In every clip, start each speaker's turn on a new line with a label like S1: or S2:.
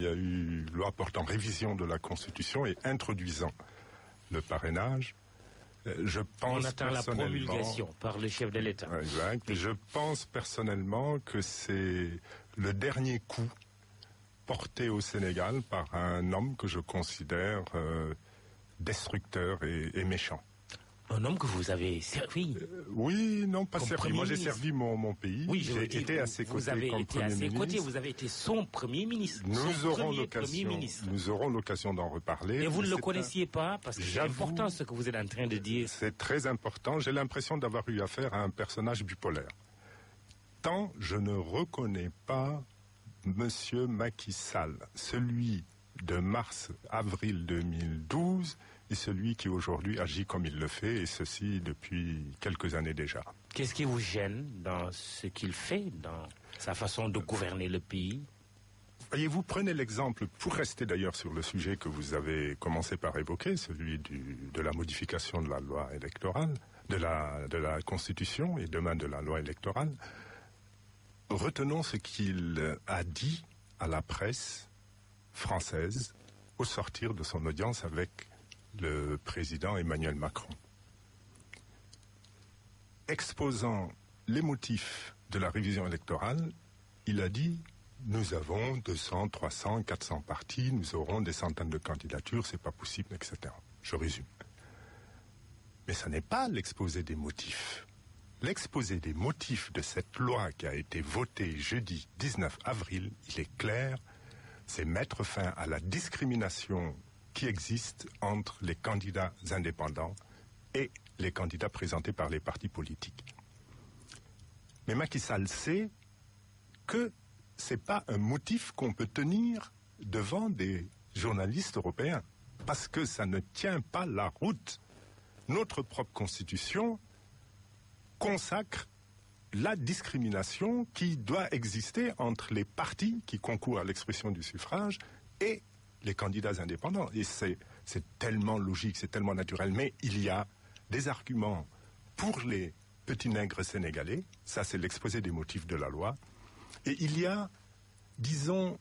S1: Il y a eu loi portant révision de la Constitution et introduisant le parrainage. Je pense
S2: On attend la promulgation par le chef de l'État.
S1: Exact. Et je pense personnellement que c'est le dernier coup porté au Sénégal par un homme que je considère destructeur et méchant.
S2: Un homme que vous avez servi.
S1: Oui, non, pas servi. Moi, j'ai servi mon pays.
S2: Oui,
S1: j'ai été à ses côtés.
S2: Vous avez été à ses côtés. Vous avez été son premier ministre. Nous
S1: aurons l'occasion d'en reparler.
S2: Et vous ne le connaissiez pas, parce que c'est important ce que vous êtes en train de dire.
S1: C'est très important. J'ai l'impression d'avoir eu affaire à un personnage bipolaire. Tant je ne reconnais pas Monsieur Macky Sall, celui de mars-avril 2012, et celui qui aujourd'hui agit comme il le fait, et ceci depuis quelques années déjà.
S2: Qu'est-ce qui vous gêne dans ce qu'il fait, dans sa façon de gouverner le pays?
S1: Voyez-vous, prenez l'exemple, pour rester d'ailleurs sur le sujet que vous avez commencé par évoquer, celui de la modification de la loi électorale, de la Constitution et demain de la loi électorale. Retenons ce qu'il a dit à la presse française au sortir de son audience avec le président Emmanuel Macron. Exposant les motifs de la révision électorale, il a dit « Nous avons 200, 300, 400 partis, nous aurons des centaines de candidatures, c'est pas possible, etc. » Je résume. Mais ça n'est pas l'exposé des motifs. L'exposé des motifs de cette loi qui a été votée jeudi 19 avril, il est clair, c'est mettre fin à la discrimination qui existe entre les candidats indépendants et les candidats présentés par les partis politiques. Mais Macky Sall sait que c'est pas un motif qu'on peut tenir devant des journalistes européens, parce que ça ne tient pas la route. Notre propre constitution consacre la discrimination qui doit exister entre les partis qui concourent à l'expression du suffrage et les candidats indépendants. Et c'est tellement logique, c'est tellement naturel. Mais il y a des arguments pour les petits nègres sénégalais, ça c'est l'exposé des motifs de la loi, et il y a, disons,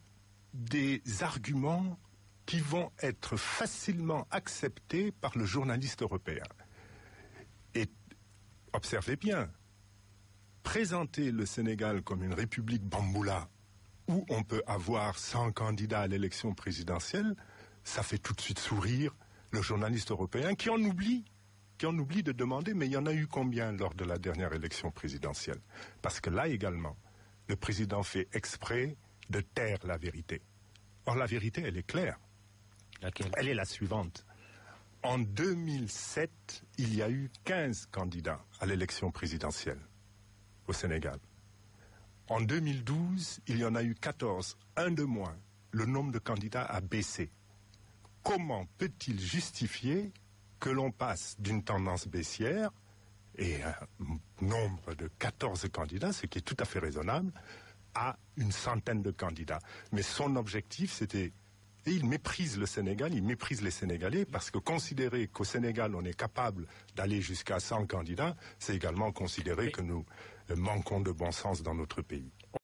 S1: des arguments qui vont être facilement acceptés par le journaliste européen. Et observez bien, présenter le Sénégal comme une république bamboula, où on peut avoir 100 candidats à l'élection présidentielle, ça fait tout de suite sourire le journaliste européen qui en oublie de demander, mais il y en a eu combien lors de la dernière élection présidentielle? Parce que là également, le président fait exprès de taire la vérité. Or la vérité, elle est claire.
S2: Laquelle?
S1: Elle est la suivante. En 2007, il y a eu 15 candidats à l'élection présidentielle au Sénégal. En 2012, il y en a eu 14, un de moins. Le nombre de candidats a baissé. Comment peut-il justifier que l'on passe d'une tendance baissière et un nombre de 14 candidats, ce qui est tout à fait raisonnable, à une centaine de candidats? Mais son objectif, c'était... Et il méprise le Sénégal, il méprise les Sénégalais, parce que considérer qu'au Sénégal, on est capable d'aller jusqu'à 100 candidats, c'est également considérer que nous manquons de bon sens dans notre pays.